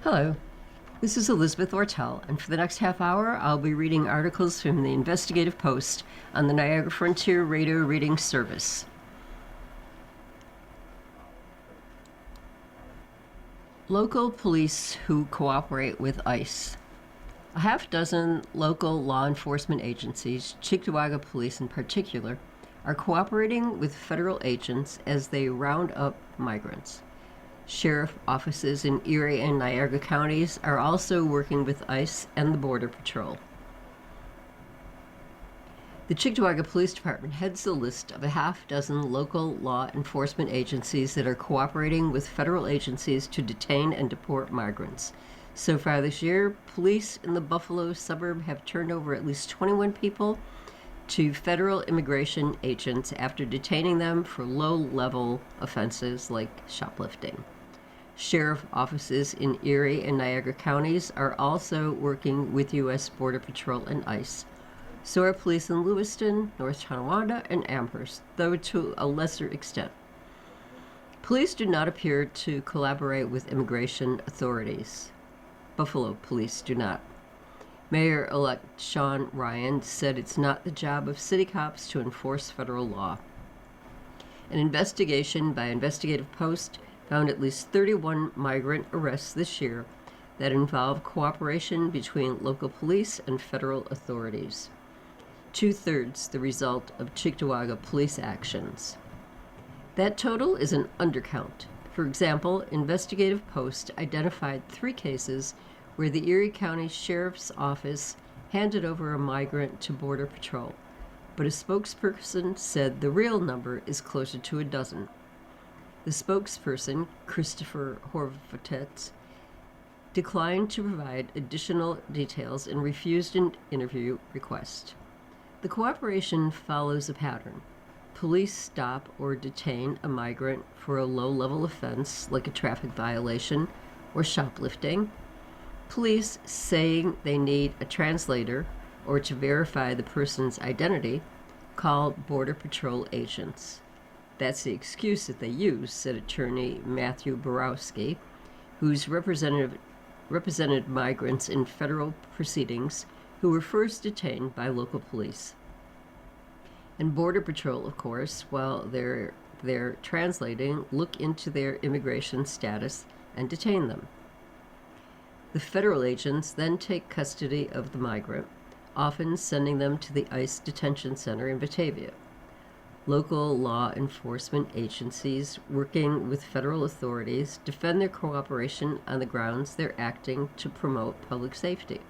Hello, this is Elizabeth Ortel, and for the next half hour, I'll be reading articles from the Investigative Post on the Niagara Frontier Radio Reading Service. Local police who cooperate with ICE. A half dozen local law enforcement agencies, Cheektowaga Police in particular, are cooperating with federal agents as they round up migrants. Sheriff offices in Erie and Niagara counties are also working with ICE and the Border Patrol. The Cheektowaga Police Department heads the list of a half dozen local law enforcement agencies that are cooperating with federal agencies to detain and deport migrants. So far this year, police in the Buffalo suburb have turned over at least 21 people to federal immigration agents after detaining them for low-level offenses like shoplifting. Sheriff offices in Erie and Niagara counties are also working with U.S. Border Patrol and ICE. So are police in Lewiston, North Tonawanda, and Amherst, though to a lesser extent. Police do not appear to collaborate with immigration authorities. Buffalo police do not. Mayor-elect Sean Ryan said it's not the job of city cops to enforce federal law. An investigation by Investigative Post found at least 31 migrant arrests this year that involve cooperation between local police and federal authorities. 2/3 the result of Cheektowaga police actions. That total is an undercount. For example, Investigative Post identified 3 cases where the Erie County Sheriff's Office handed over a migrant to Border Patrol, but a spokesperson said the real number is closer to a dozen. The spokesperson, Christopher Horvatets, declined to provide additional details and refused an interview request. The cooperation follows a pattern. Police stop or detain a migrant for a low-level offense like a traffic violation or shoplifting. Police saying they need a translator or to verify the person's identity call Border Patrol agents. That's the excuse that they use, said attorney Matthew Borowski, who's represented migrants in federal proceedings who were first detained by local police. And Border Patrol, of course, while they're translating, look into their immigration status and detain them. The federal agents then take custody of the migrant, often sending them to the ICE detention center in Batavia. Local law enforcement agencies working with federal authorities defend their cooperation on the grounds they're acting to promote public safety.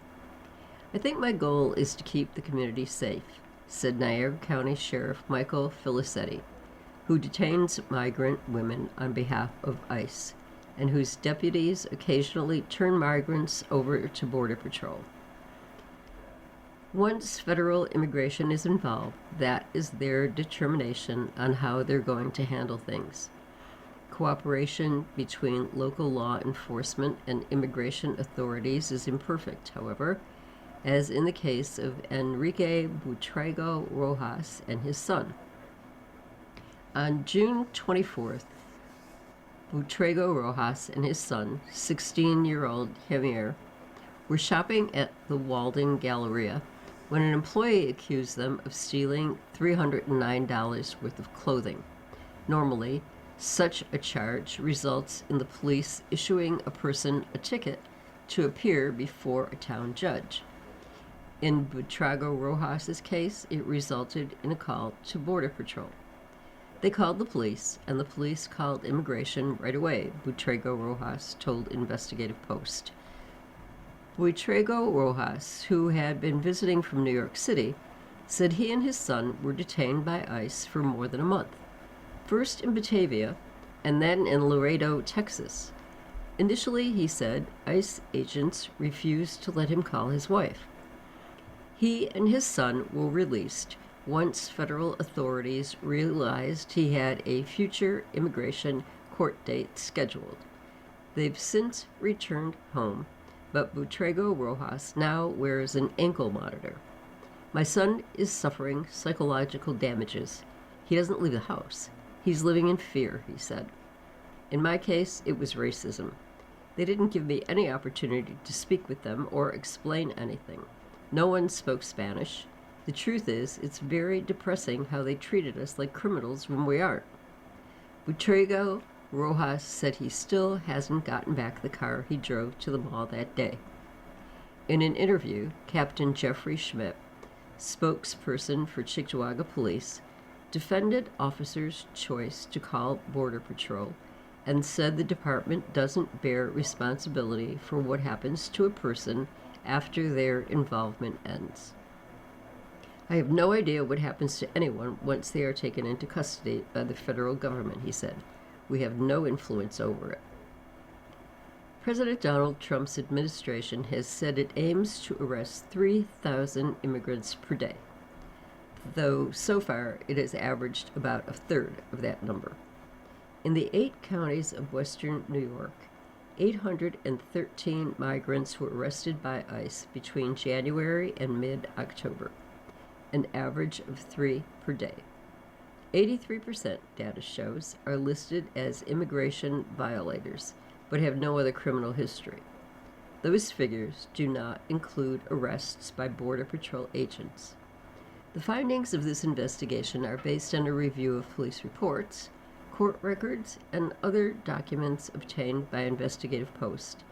I think my goal is to keep the community safe, said Niagara County Sheriff Michael Filicetti, who detains migrant women on behalf of ICE, and whose deputies occasionally turn migrants over to Border Patrol. Once federal immigration is involved, that is their determination on how they're going to handle things. Cooperation between local law enforcement and immigration authorities is imperfect, however, as in the case of Enrique Buitrago Rojas and his son. On June 24th, Buitrago Rojas and his son, 16-year-old Javier, were shopping at the Walden Galleria when an employee accused them of stealing $309 worth of clothing. Normally, such a charge results in the police issuing a person a ticket to appear before a town judge. In Buitrago Rojas's case, it resulted in a call to Border Patrol. They called the police, and the police called immigration right away, Buitrago Rojas told Investigative Post. Buitrago Rojas, who had been visiting from New York City, said he and his son were detained by ICE for more than a month, first in Batavia and then in Laredo, Texas. Initially, he said, ICE agents refused to let him call his wife. He and his son were released once federal authorities realized he had a future immigration court date scheduled. They've since returned home, but Buitrago Rojas now wears an ankle monitor. My son is suffering psychological damages. He doesn't leave the house. He's living in fear, he said. In my case, it was racism. They didn't give me any opportunity to speak with them or explain anything. No one spoke Spanish. The truth is, it's very depressing how they treated us like criminals when we aren't. Butrego Rojas said he still hasn't gotten back the car he drove to the mall that day. In an interview, Captain Jeffrey Schmidt, spokesperson for Cheektowaga Police, defended officers' choice to call Border Patrol and said the department doesn't bear responsibility for what happens to a person after their involvement ends. I have no idea what happens to anyone once they are taken into custody by the federal government, he said. We have no influence over it. President Donald Trump's administration has said it aims to arrest 3,000 immigrants per day, though so far it has averaged about a third of that number. In the 8 counties of western New York, 813 migrants were arrested by ICE between January and mid-October, an average of 3 per day. 83%, data shows, are listed as immigration violators, but have no other criminal history. Those figures do not include arrests by Border Patrol agents. The findings of this investigation are based on a review of police reports, court records, and other documents obtained by Investigative Post,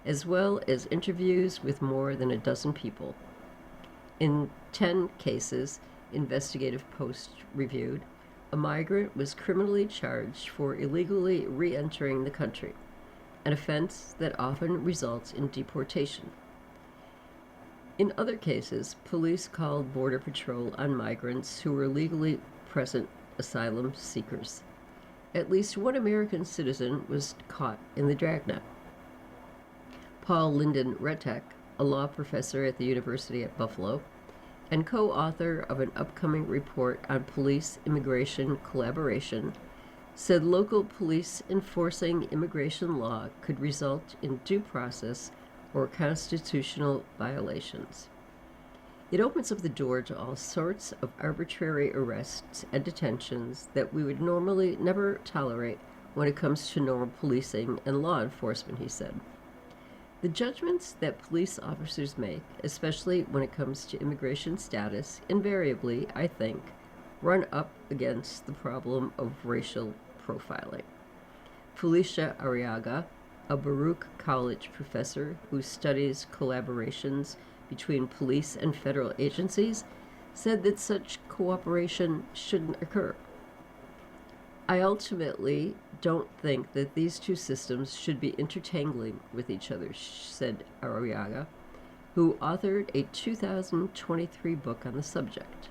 as well as interviews with more than a dozen people. In 10 cases Investigative Post reviewed, a migrant was criminally charged for illegally re-entering the country, an offense that often results in deportation. In other cases, police called Border Patrol on migrants who were legally present asylum seekers. At least one American citizen was caught in the dragnet. Paul Lyndon Retek, a law professor at the University at Buffalo, and co-author of an upcoming report on police-immigration collaboration, said local police enforcing immigration law could result in due process or constitutional violations. It opens up the door to all sorts of arbitrary arrests and detentions that we would normally never tolerate when it comes to normal policing and law enforcement, he said. The judgments that police officers make, especially when it comes to immigration status, invariably, I think, run up against the problem of racial profiling. Felicia Arriaga, a Baruch College professor who studies collaborations between police and federal agencies, said that such cooperation shouldn't occur. I ultimately don't think that these two systems should be intertangling with each other, said Arriaga, who authored a 2023 book on the subject.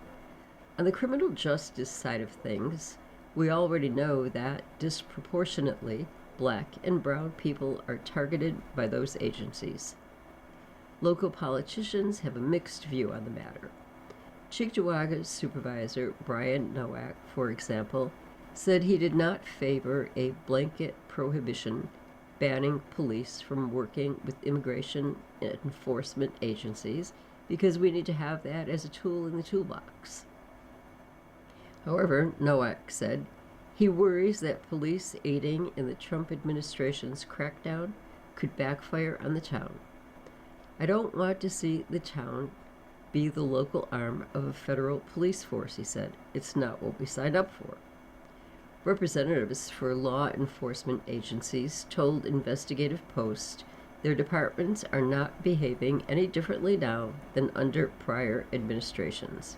On the criminal justice side of things, we already know that disproportionately Black and brown people are targeted by those agencies. Local politicians have a mixed view on the matter. Cheektowaga Supervisor Brian Nowak, for example, said he did not favor a blanket prohibition banning police from working with immigration enforcement agencies because we need to have that as a tool in the toolbox. However, Nowak said he worries that police aiding in the Trump administration's crackdown could backfire on the town. I don't want to see the town be the local arm of a federal police force, he said. It's not what we signed up for. Representatives for law enforcement agencies told Investigative Post their departments are not behaving any differently now than under prior administrations.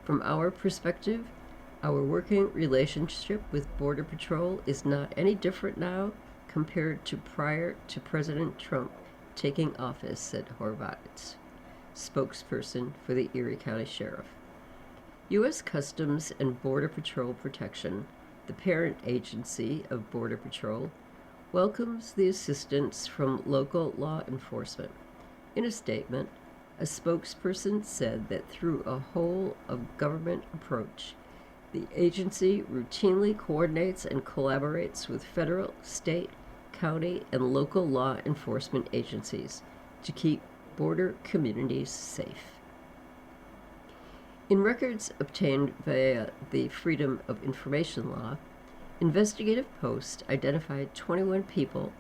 From our perspective, our working relationship with Border Patrol is not any different now compared to prior to President Trump taking office, said Horvitz, spokesperson for the Erie County Sheriff. U.S. Customs and Border Patrol Protection, the parent agency of Border Patrol, welcomes the assistance from local law enforcement. In a statement, a spokesperson said that through a whole-of-government approach, the agency routinely coordinates and collaborates with federal, state, county, and local law enforcement agencies to keep border communities safe. In records obtained via the Freedom of Information Law, Investigative Post identified 21 people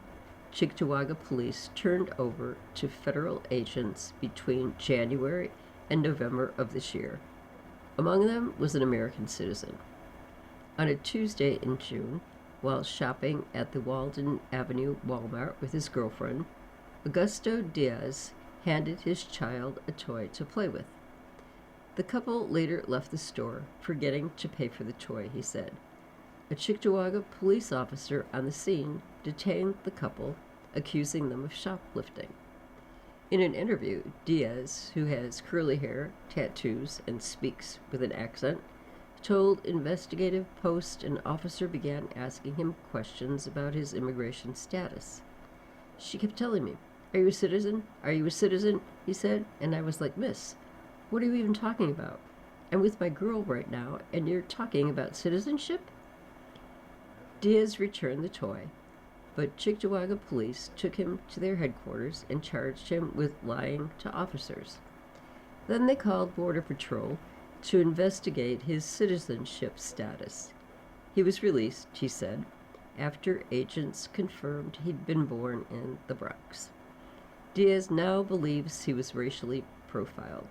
Cheektowaga police turned over to federal agents between January and November of this year. Among them was an American citizen. On a Tuesday in June, while shopping at the Walden Avenue Walmart with his girlfriend, Augusto Diaz handed his child a toy to play with. The couple later left the store, forgetting to pay for the toy, he said. A Cheektowaga police officer on the scene detained the couple, accusing them of shoplifting. In an interview, Diaz, who has curly hair, tattoos, and speaks with an accent, told Investigative Post an officer began asking him questions about his immigration status. She kept telling me, "Are you a citizen? Are you a citizen?" he said, and I was like, "Miss, what are you even talking about? I'm with my girl right now, and you're talking about citizenship?" Diaz returned the toy, but Cheektowaga police took him to their headquarters and charged him with lying to officers. Then they called Border Patrol to investigate his citizenship status. He was released, he said, after agents confirmed he'd been born in the Bronx. Diaz now believes he was racially profiled,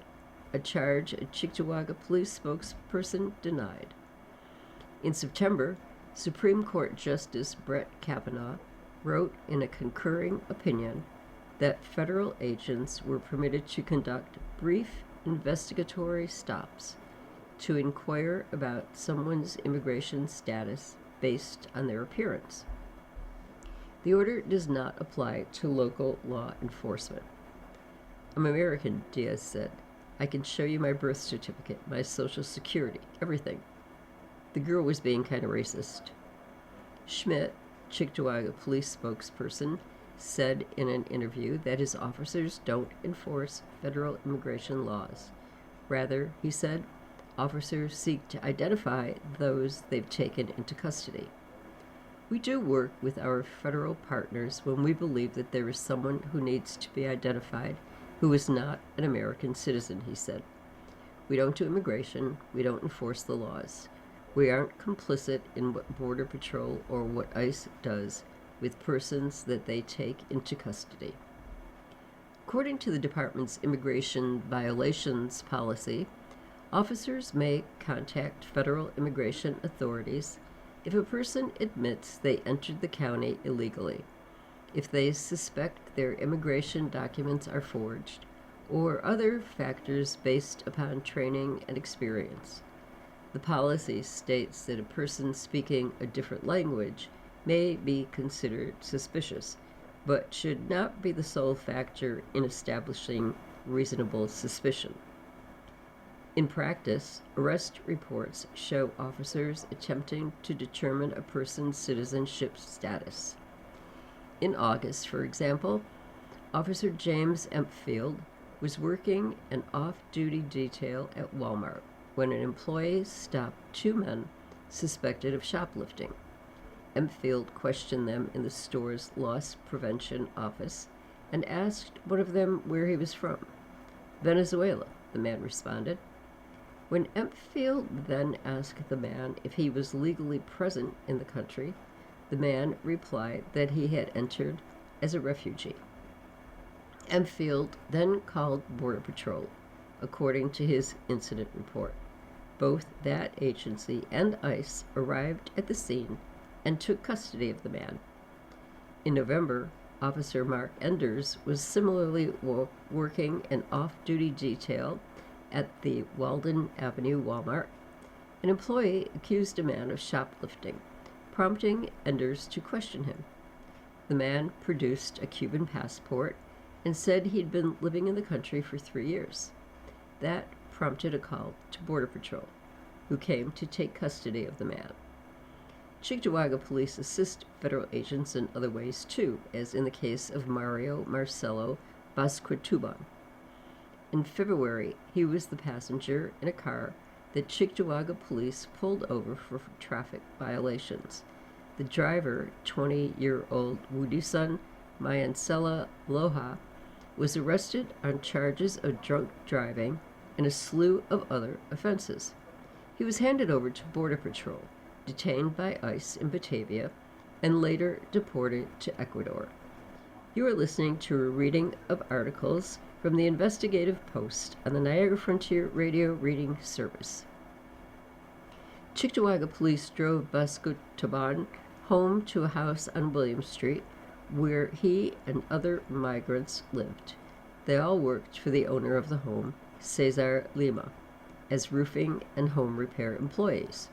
a charge a Cheektowaga police spokesperson denied. In September, Supreme Court Justice Brett Kavanaugh wrote in a concurring opinion that federal agents were permitted to conduct brief investigatory stops to inquire about someone's immigration status based on their appearance. The order does not apply to local law enforcement. "I'm American," Diaz said. "I can show you my birth certificate, my social security, everything." The girl was being kind of racist. Schmidt, Cheektowaga police spokesperson, said in an interview that his officers don't enforce federal immigration laws. Rather, he said, officers seek to identify those they've taken into custody. "We do work with our federal partners when we believe that there is someone who needs to be identified who is not an American citizen," he said. "We don't do immigration. We don't enforce the laws. We aren't complicit in what Border Patrol or what ICE does with persons that they take into custody." According to the department's immigration violations policy, officers may contact federal immigration authorities if a person admits they entered the county illegally, if they suspect their immigration documents are forged, or other factors based upon training and experience. The policy states that a person speaking a different language may be considered suspicious, but should not be the sole factor in establishing reasonable suspicion. In practice, arrest reports show officers attempting to determine a person's citizenship status. In August, for example, Officer James Empfield was working an off-duty detail at Walmart when an employee stopped two men suspected of shoplifting. Empfield questioned them in the store's loss prevention office and asked one of them where he was from. "Venezuela," the man responded. When Empfield then asked the man if he was legally present in the country, the man replied that he had entered as a refugee. Empfield then called Border Patrol, according to his incident report. Both that agency and ICE arrived at the scene and took custody of the man. In November, Officer Mark Enders was similarly working an off-duty detail at the Walden Avenue Walmart. An employee accused a man of shoplifting, prompting Enders to question him. The man produced a Cuban passport and said he'd been living in the country for 3 years. That prompted a call to Border Patrol, who came to take custody of the man. Cheektowaga police assist federal agents in other ways too, as in the case of Mario Marcelo Basquetuban. In February, he was the passenger in a car that Cheektowaga police pulled over for traffic violations. The driver, 20-year-old Wudisan Mayansela Loha, was arrested on charges of drunk driving and a slew of other offenses. He was handed over to Border Patrol, detained by ICE in Batavia, and later deported to Ecuador. You are listening to a reading of articles from the Investigative Post on the Niagara Frontier Radio Reading Service. Cheektowaga police drove Busquetoban home to a house on William Street where he and other migrants lived. They all worked for the owner of the home, Cesar Lima, as roofing and home repair employees.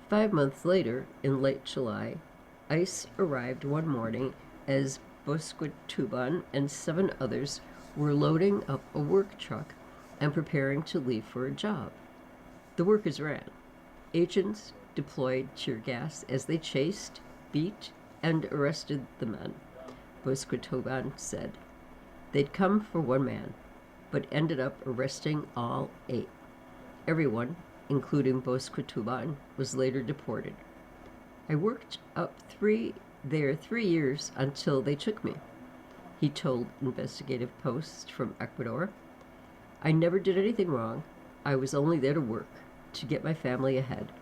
5 months later, in late July, ICE arrived one morning as Busquetoban and 7 others were loading up a work truck and preparing to leave for a job. The workers ran. Agents deployed tear gas as they chased, beat, and arrested the men, Busquetoban said. They'd come for one man, but ended up arresting all 8. Everyone, including Busquetoban, was later deported. I worked up there 3 years until they took me, he told Investigative Post from Ecuador. I never did anything wrong. I was only there to work, to get my family ahead.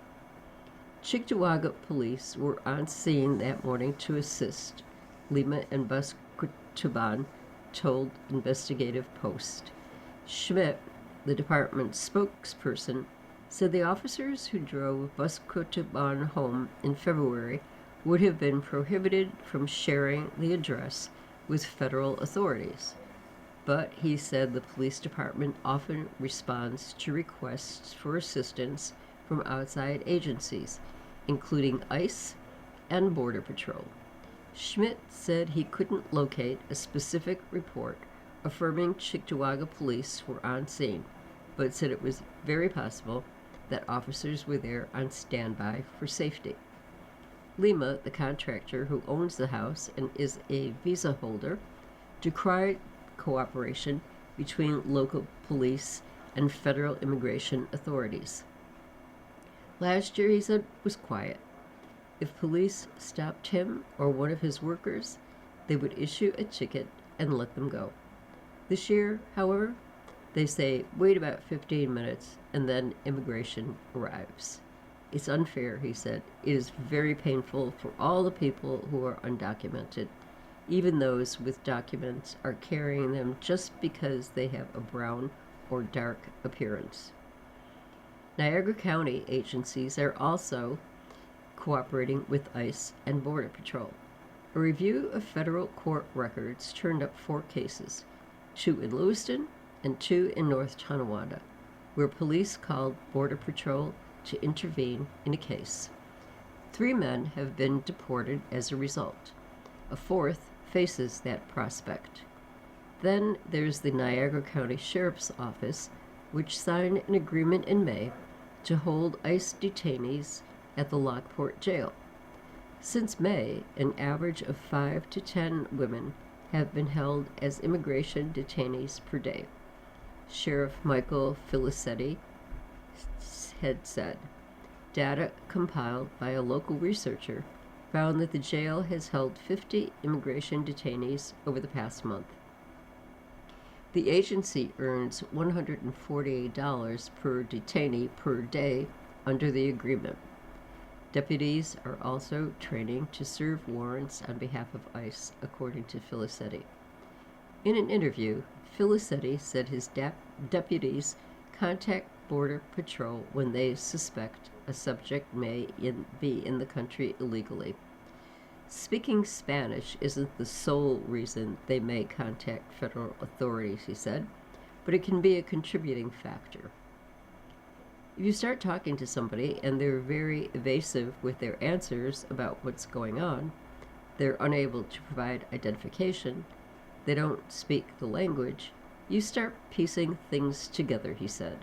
Cheektowaga police were on scene that morning to assist, Lima and Busquetoban told Investigative Post. Schmidt, the department's spokesperson, said the officers who drove Busquetoban home in February would have been prohibited from sharing the address with federal authorities. But he said the police department often responds to requests for assistance from outside agencies, including ICE and Border Patrol. Schmidt said he couldn't locate a specific report affirming Cheektowaga police were on scene, but said it was very possible that officers were there on standby for safety. Lima, the contractor who owns the house and is a visa holder, decried cooperation between local police and federal immigration authorities. Last year, he said, was quiet. If police stopped him or one of his workers, they would issue a ticket and let them go. This year, however, they say wait about 15 minutes and then immigration arrives. It's unfair, he said. It is very painful for all the people who are undocumented. Even those with documents are carrying them just because they have a brown or dark appearance. Niagara County agencies are also cooperating with ICE and Border Patrol. A review of federal court records turned up 4 cases, 2 in Lewiston and 2 in North Tonawanda, where police called Border Patrol to intervene in a case. 3 men have been deported as a result. A 4th faces that prospect. Then there's the Niagara County Sheriff's Office, which signed an agreement in May to hold ICE detainees at the Lockport Jail. Since May, an average of 5 to 10 women have been held as immigration detainees per day. Sheriff Michael Filicetti had said. Data compiled by a local researcher found that the jail has held 50 immigration detainees over the past month. The agency earns $148 per detainee per day under the agreement. Deputies are also training to serve warrants on behalf of ICE, according to Filicetti. In an interview, Filicetti said his deputies contact Border Patrol when they suspect a subject may be in the country illegally. Speaking Spanish isn't the sole reason they may contact federal authorities, he said, but it can be a contributing factor. If you start talking to somebody and they're very evasive with their answers about what's going on, they're unable to provide identification, they don't speak the language, you start piecing things together, he said.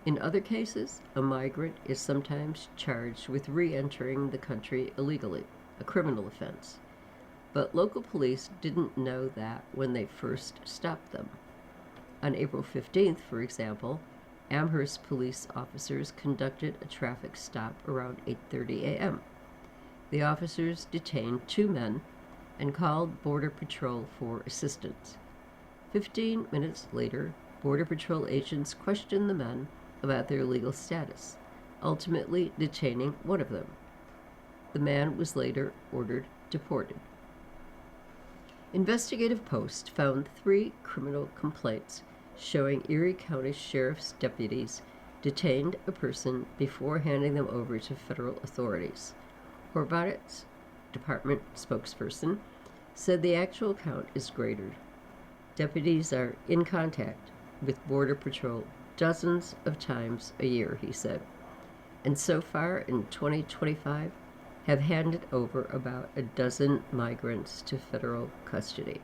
In other cases, a migrant is sometimes charged with re-entering the country illegally, a criminal offense. But local police didn't know that when they first stopped them. On April 15th, for example, Amherst police officers conducted a traffic stop around 8:30 a.m. The officers detained 2 men and called Border Patrol for assistance. 15 minutes later, Border Patrol agents questioned the men about their legal status, ultimately detaining one of them. The man was later ordered deported. Investigative Post found 3 criminal complaints showing Erie County Sheriff's deputies detained a person before handing them over to federal authorities. Horvat's department spokesperson said the actual count is greater. Deputies are in contact with Border Patrol dozens of times a year, he said, and so far in 2025 have handed over about a dozen migrants to federal custody.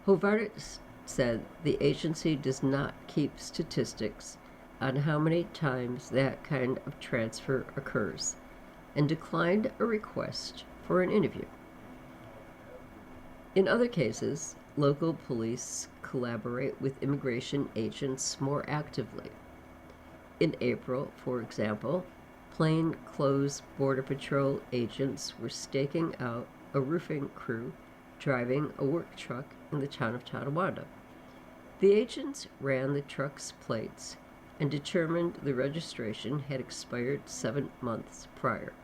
Horvat said the agency does not keep statistics on how many times that kind of transfer occurs, and declined a request for an interview. In other cases, local police collaborate with immigration agents more actively. In April, for example, plainclothes Border Patrol agents were staking out a roofing crew driving a work truck in the town of Tonawanda. The agents ran the truck's plates and determined the registration had expired 7 months prior.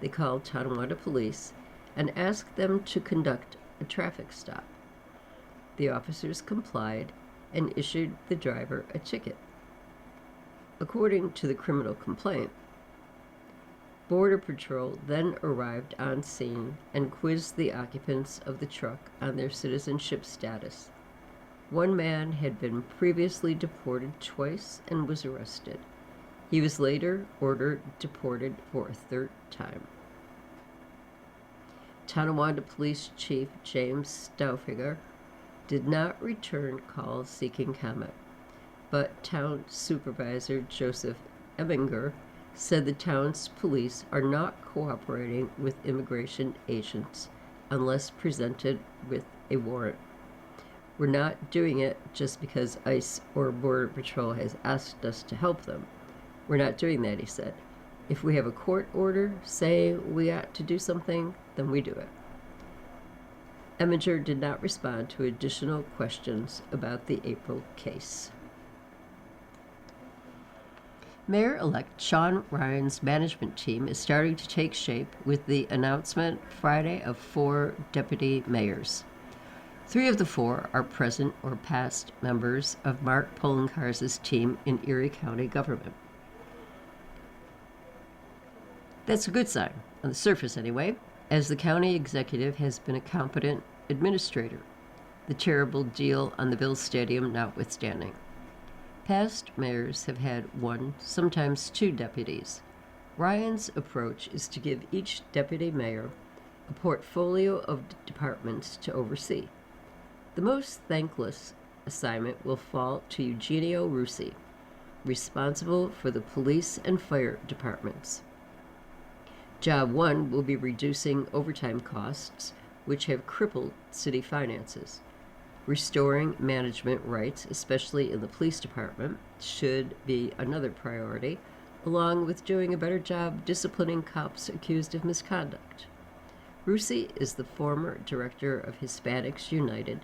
They called Tonawanda police and asked them to conduct a traffic stop. The officers complied and issued the driver a ticket. According to the criminal complaint, Border Patrol then arrived on scene and quizzed the occupants of the truck on their citizenship status. One man had been previously deported twice and was arrested. He was later ordered deported for a 3rd time. Tonawanda Police Chief James Stauffiger did not return calls seeking comment, but Town Supervisor Joseph Eminger said the town's police are not cooperating with immigration agents unless presented with a warrant. We're not doing it just because ICE or Border Patrol has asked us to help them. We're not doing that, he said. If we have a court order saying we ought to do something, then we do it. Eminger did not respond to additional questions about the April case. Mayor-elect Sean Ryan's management team is starting to take shape with the announcement Friday of 4 deputy mayors. 3 of the 4 are present or past members of Mark Poloncarz' team in Erie County government. That's a good sign, on the surface anyway, as the county executive has been a competent administrator, the terrible deal on the Bills Stadium notwithstanding. Past mayors have had 1, sometimes 2 deputies. Ryan's approach is to give each deputy mayor a portfolio of departments to oversee. The most thankless assignment will fall to Eugenio Russi, responsible for the police and fire departments. Job 1 will be reducing overtime costs, which have crippled city finances. Restoring management rights, especially in the police department, should be another priority, along with doing a better job disciplining cops accused of misconduct. Russi is the former director of Hispanics United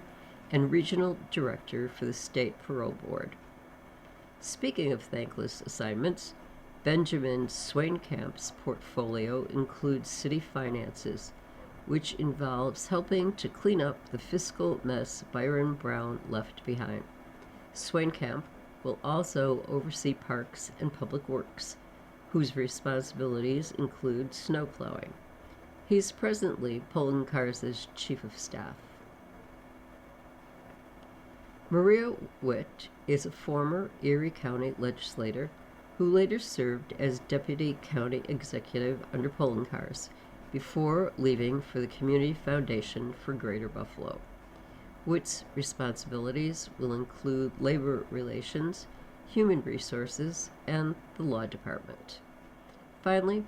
and regional director for the State Parole Board. Speaking of thankless assignments, Benjamin Swainkamp's portfolio includes city finances, which involves helping to clean up the fiscal mess Byron Brown left behind. Swainkamp will also oversee parks and public works, whose responsibilities include snow plowing. He's presently Poloncarz's chief of staff. Maria Witt is a former Erie County legislator who later served as deputy county executive under Poloncarz before leaving for the Community Foundation for Greater Buffalo. Witt's responsibilities will include labor relations, human resources, and the law department. Finally,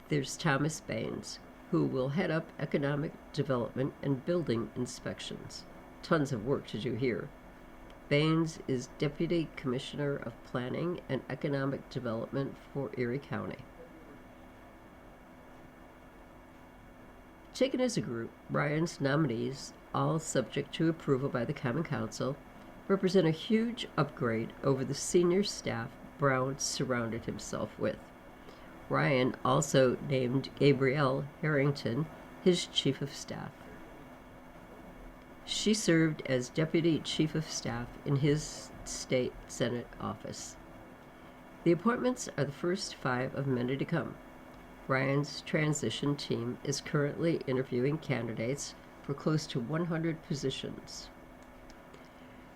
there's Thomas Baines, who will head up economic development and building inspections. Tons of work to do here. Baines is Deputy Commissioner of Planning and Economic Development for Erie County. Taken as a group, Ryan's nominees, all subject to approval by the Common Council, represent a huge upgrade over the senior staff Brown surrounded himself with. Ryan also named Gabrielle Harrington his chief of staff. She served as Deputy Chief of Staff in his state Senate office. The appointments are the first 5 of many to come. Ryan's transition team is currently interviewing candidates for close to 100 positions.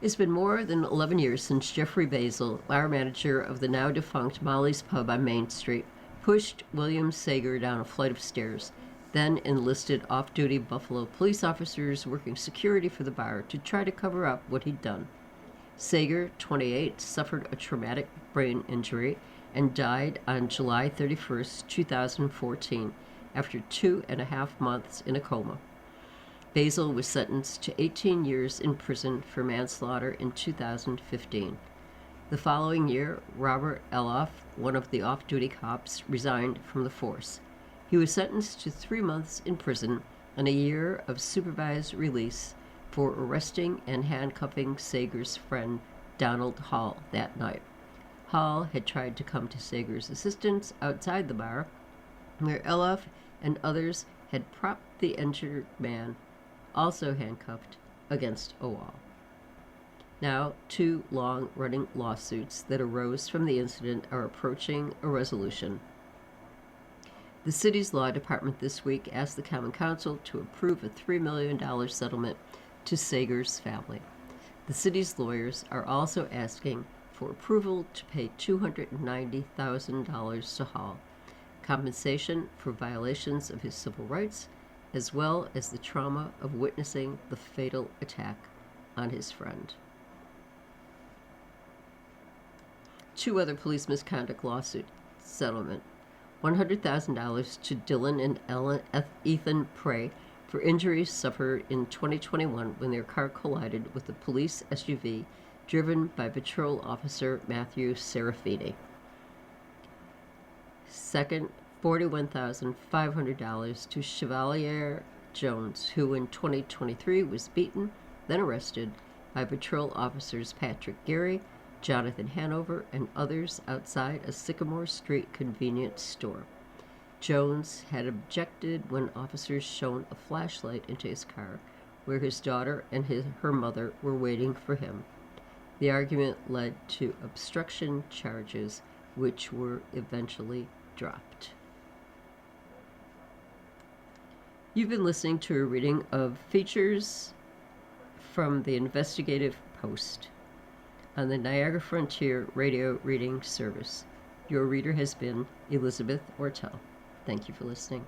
It's been more than 11 years since Jeffrey Basil, bar manager of the now-defunct Molly's Pub on Main Street, pushed William Sager down a flight of stairs, then enlisted off-duty Buffalo police officers working security for the bar to try to cover up what he'd done. Sager, 28, suffered a traumatic brain injury and died on July 31, 2014, after 2.5 months in a coma. Basil was sentenced to 18 years in prison for manslaughter in 2015. The following year, Robert Eloff, one of the off-duty cops, resigned from the force. He was sentenced to 3 months in prison and a year of supervised release for arresting and handcuffing Sager's friend Donald Hall that night. Hall had tried to come to Sager's assistance outside the bar, where Eloff and others had propped the injured man, also handcuffed, against a wall. Now, 2 long-running lawsuits that arose from the incident are approaching a resolution. The city's law department this week asked the Common Council to approve a $3 million settlement to Sager's family. The city's lawyers are also asking for approval to pay $290,000 to Hall, compensation for violations of his civil rights, as well as the trauma of witnessing the fatal attack on his friend. 2 other police misconduct lawsuit settlement. $100,000 to Dylan and Ethan Prey for injuries suffered in 2021 when their car collided with a police SUV driven by Patrol Officer Matthew Serafini. Second, $41,500 to Chevalier Jones, who in 2023 was beaten, then arrested by Patrol Officers Patrick Geary, Jonathan Hanover, and others outside a Sycamore Street convenience store. Jones had objected when officers shone a flashlight into his car, where his daughter and her mother were waiting for him. The argument led to obstruction charges, which were eventually dropped. You've been listening to a reading of features from the Investigative Post on the Niagara Frontier Radio Reading Service. Your reader has been Elizabeth Ortel. Thank you for listening.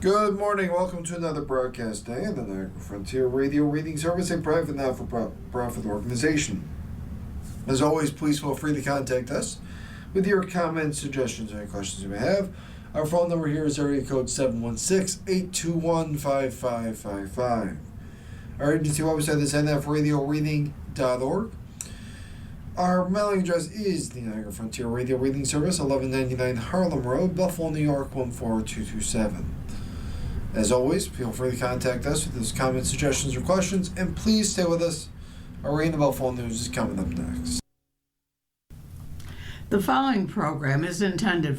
Good morning. Welcome to another broadcast day of the Niagara Frontier Radio Reading Service, a private not-for-profit organization. As always, please feel free to contact us with your comments, suggestions, or any questions you may have. Our phone number here is area code 716-821-5555. Our agency website is nfradioreading.org. Our mailing address is the Niagara Frontier Radio Reading Service, 1199 Harlem Road, Buffalo, New York, 14227. As always, feel free to contact us with those comments, suggestions, or questions, and please stay with us. Our Reading the Buffalo News is coming up next. The following program is intended